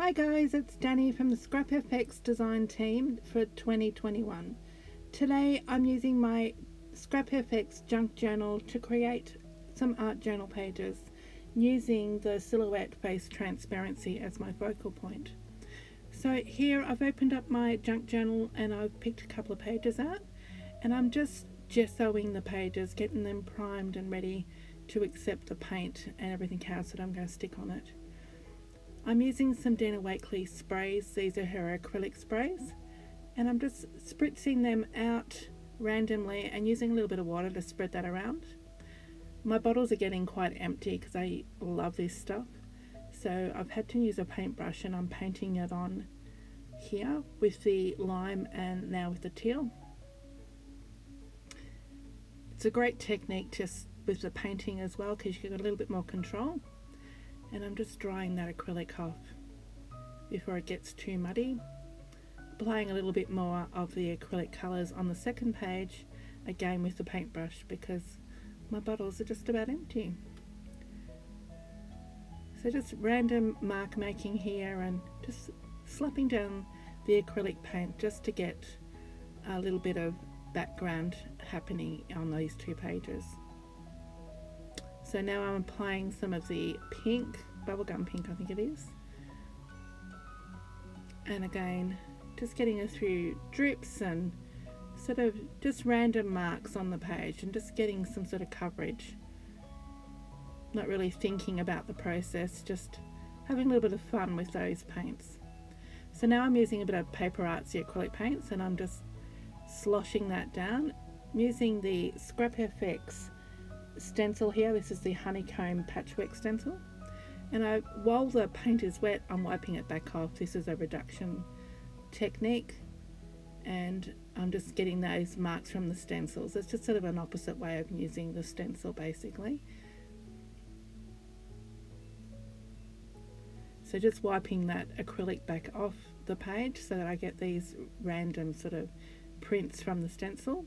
Hi guys, it's Danny from the ScrapFX design team for 2021. Today I'm using my ScrapFX junk journal to create some art journal pages using the silhouette based transparency as my focal point. So here I've opened up my junk journal and I've picked a couple of pages out, and I'm just gessoing the pages, getting them primed and ready to accept the paint and everything else that I'm going to stick on it. I'm using some Dina Wakley sprays. These are her acrylic sprays, and I'm just spritzing them out randomly and using a little bit of water to spread that around. My bottles are getting quite empty because I love this stuff, so I've had to use a paintbrush and I'm painting it on here with the lime and now with the teal. It's a great technique just with the painting as well because you've got a little bit more control. And I'm just drying that acrylic off before it gets too muddy. Applying a little bit more of the acrylic colours on the second page, again with the paintbrush because my bottles are just about empty. So just random mark making here and just slapping down the acrylic paint just to get a little bit of background happening on these two pages. So now I'm applying some of the pink, bubblegum pink I think it is, and again just getting a few drips and sort of just random marks on the page and just getting some sort of coverage, not really thinking about the process, just having a little bit of fun with those paints. So now I'm using a bit of Paper Artsy acrylic paints and I'm just sloshing that down. I'm using the ScrapFX stencil here. This is the honeycomb patchwork stencil, and while the paint is wet I'm wiping it back off. This is a reduction technique and I'm just getting those marks from the stencils. It's just sort of an opposite way of using the stencil basically. So just wiping that acrylic back off the page so that I get these random sort of prints from the stencil,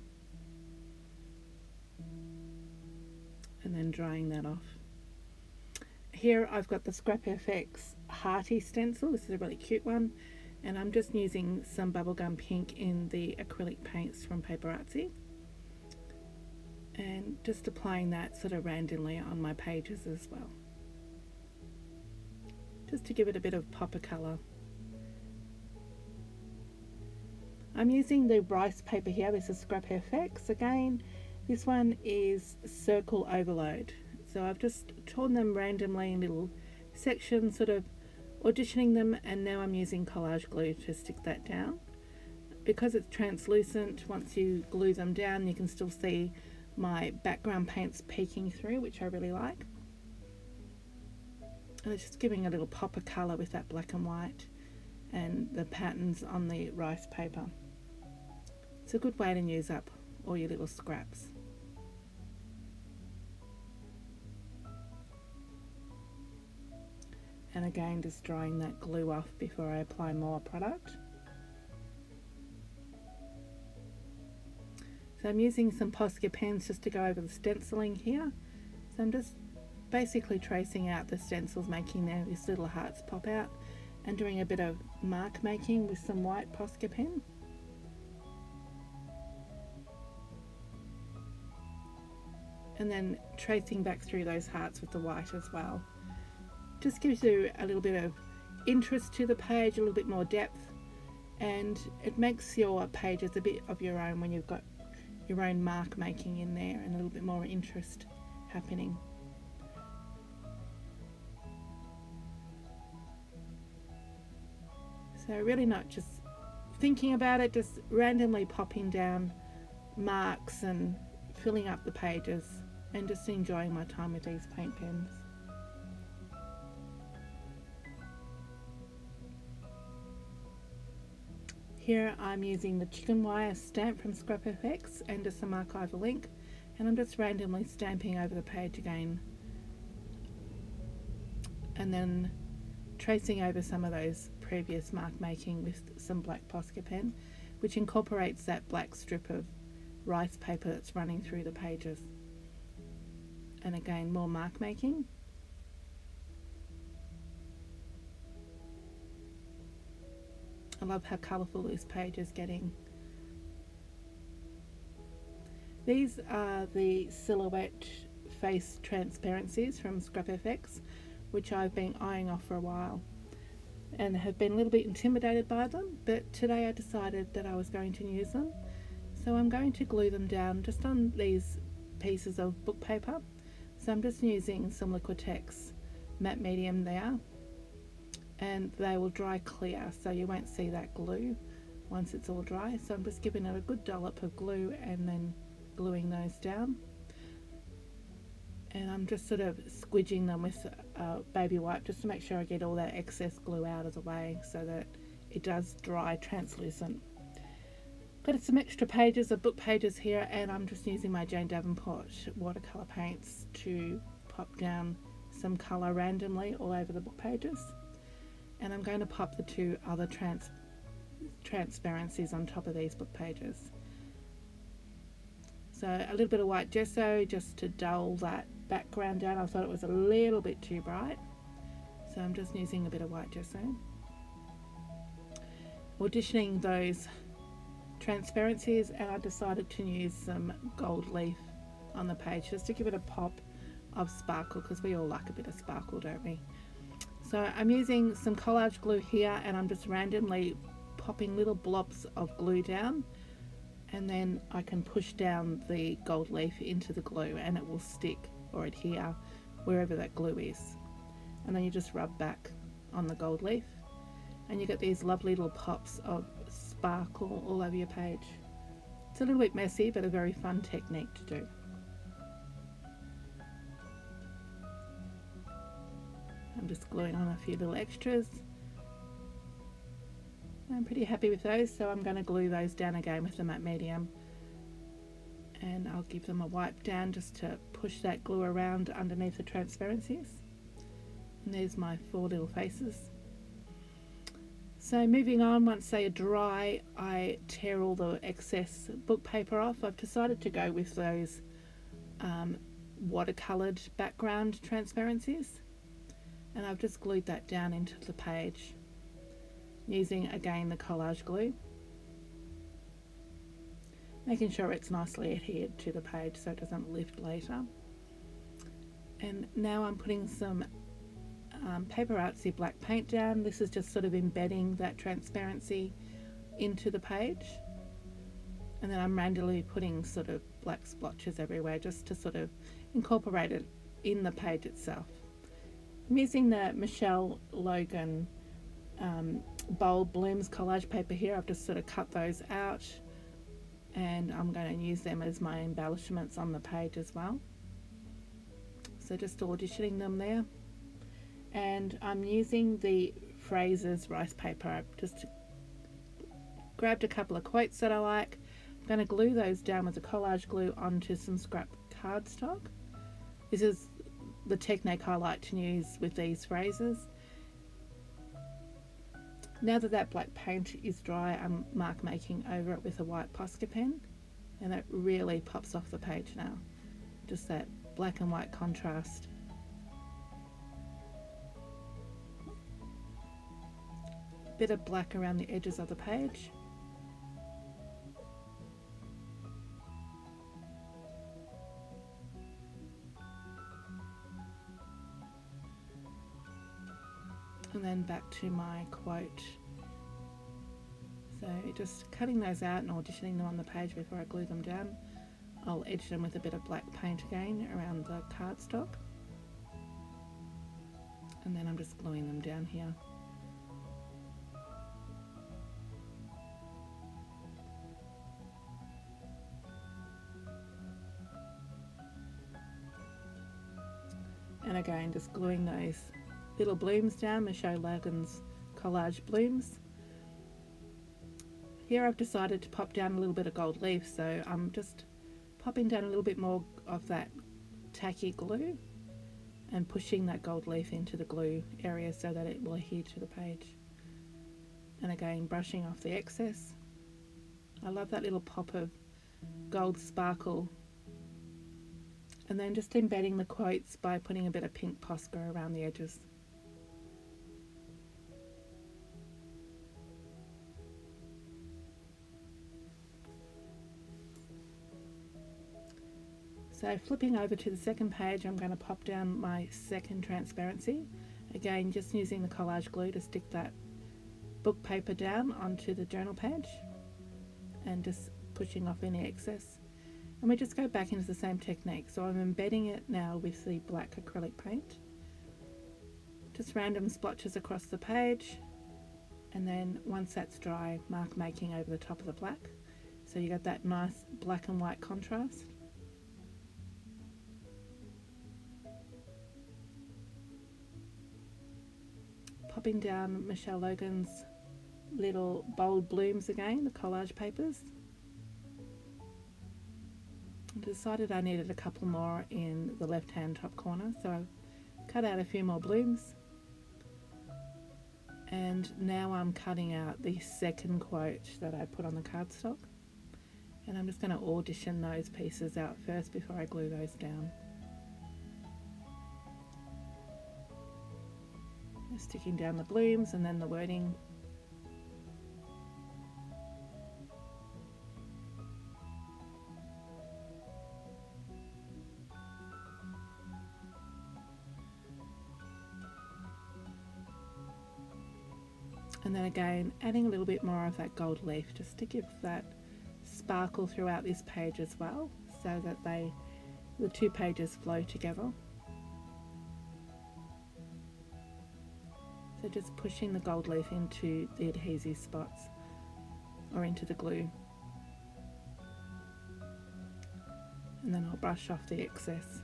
and then drying that off. Here I've got the ScrapFX Hearty stencil. This is a really cute one, and I'm just using some bubblegum pink in the acrylic paints from Paper Artsy and just applying that sort of randomly on my pages as well, just to give it a bit of pop of colour. I'm using the rice paper here. This is ScrapFX again. This one is Circle Overload. So I've just torn them randomly in little sections, sort of auditioning them, and now I'm using collage glue to stick that down. Because it's translucent, once you glue them down you can still see my background paints peeking through, which I really like. And it's just giving a little pop of colour with that black and white and the patterns on the rice paper. It's a good way to use up all your little scraps. And again just drying that glue off before I apply more product. So I'm using some Posca pens just to go over the stenciling here. So I'm just basically tracing out the stencils, making these little hearts pop out, and doing a bit of mark making with some white Posca pen. And then tracing back through those hearts with the white as well. Just gives you a little bit of interest to the page, a little bit more depth, and it makes your pages a bit of your own when you've got your own mark making in there and a little bit more interest happening. So really not just thinking about it, just randomly popping down marks and filling up the pages and just enjoying my time with these paint pens. Here I'm using the chicken wire stamp from ScrapFX and just some archival ink, and I'm just randomly stamping over the page again and then tracing over some of those previous mark making with some black Posca pen, which incorporates that black strip of rice paper that's running through the pages. And again more mark making. I love how colourful this page is getting. These are the silhouette face transparencies from ScrapFX, which I've been eyeing off for a while and have been a little bit intimidated by them, but today I decided that I was going to use them. So I'm going to glue them down just on these pieces of book paper. So I'm just using some Liquitex matte medium there, and they will dry clear, so you won't see that glue once it's all dry. So I'm just giving it a good dollop of glue and then gluing those down. And I'm just sort of squidging them with a baby wipe just to make sure I get all that excess glue out of the way so that it does dry translucent. Got some extra pages of book pages here, and I'm just using my Jane Davenport watercolour paints to pop down some colour randomly all over the book pages. And I'm going to pop the two other transparencies on top of these book pages. So a little bit of white gesso just to dull that background down. I thought it was a little bit too bright, so I'm just using a bit of white gesso. Auditioning those transparencies, and I decided to use some gold leaf on the page just to give it a pop of sparkle, because we all like a bit of sparkle, don't we? So I'm using some collage glue here, and I'm just randomly popping little blobs of glue down, and then I can push down the gold leaf into the glue and it will stick or adhere wherever that glue is. And then you just rub back on the gold leaf and you get these lovely little pops of sparkle all over your page. It's a little bit messy, but a very fun technique to do. I'm just gluing on a few little extras. I'm pretty happy with those, so I'm going to glue those down again with the matte medium, and I'll give them a wipe down just to push that glue around underneath the transparencies. And there's my 4 little faces. So moving on, once they are dry, I tear all the excess book paper off. I've decided to go with those watercoloured background transparencies, and I've just glued that down into the page using again the collage glue, making sure it's nicely adhered to the page so it doesn't lift later. And now I'm putting some Paper Artsy black paint down. This is just sort of embedding that transparency into the page, and then I'm randomly putting sort of black splotches everywhere just to sort of incorporate it in the page itself. I'm using the Michelle Logan bold blooms collage paper here. I've just sort of cut those out, and I'm going to use them as my embellishments on the page as well. So just auditioning them there. And I'm using the Fraser's rice paper. I've just grabbed a couple of quotes that I like. I'm going to glue those down with the collage glue onto some scrap cardstock. This is the technique I like to use with these Frasers. Now that that black paint is dry, I'm mark making over it with a white Posca pen, and it really pops off the page now. Just that black and white contrast. Bit of black around the edges of the page. And then back to my quote. So just cutting those out and auditioning them on the page before I glue them down. I'll edge them with a bit of black paint again around the cardstock. And then I'm just gluing them down here. And again, just gluing those little blooms down, Michelle Logan's collage blooms. Here I've decided to pop down a little bit of gold leaf, so I'm just popping down a little bit more of that tacky glue and pushing that gold leaf into the glue area so that it will adhere to the page. And again, brushing off the excess. I love that little pop of gold sparkle. And then just embedding the quotes by putting a bit of pink Posca around the edges. So flipping over to the second page, I'm going to pop down my second transparency. Again, just using the collage glue to stick that book paper down onto the journal page and just pushing off any excess. And we just go back into the same technique. So I'm embedding it now with the black acrylic paint. Just random splotches across the page, and then once that's dry, mark making over the top of the black. So you got that nice black and white contrast. Popping down Michelle Logan's little bold blooms again, the collage papers. I decided I needed a couple more in the left hand top corner, so I cut out a few more blooms. And now I'm cutting out the second quote that I put on the cardstock. And I'm just going to audition those pieces out first before I glue those down. Just sticking down the blooms and then the wording. And then again, adding a little bit more of that gold leaf just to give that sparkle throughout this page as well, so that the two pages flow together. So just pushing the gold leaf into the adhesive spots or into the glue. And then I'll brush off the excess.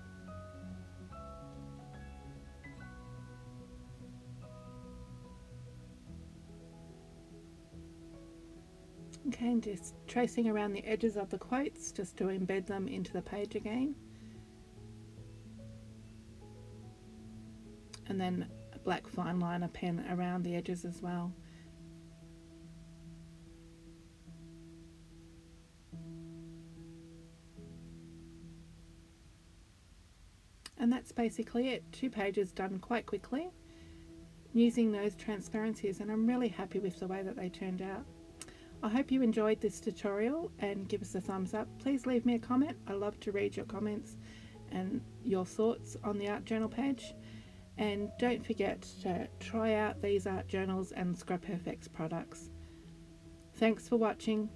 Okay, and just tracing around the edges of the quotes just to embed them into the page again. And then a black fine liner pen around the edges as well. And that's basically it. 2 pages done quite quickly using those transparencies, and I'm really happy with the way that they turned out. I hope you enjoyed this tutorial and give us a thumbs up. Please leave me a comment. I love to read your comments and your thoughts on the art journal page. And don't forget to try out these art journals and ScrapFX products. Thanks for watching.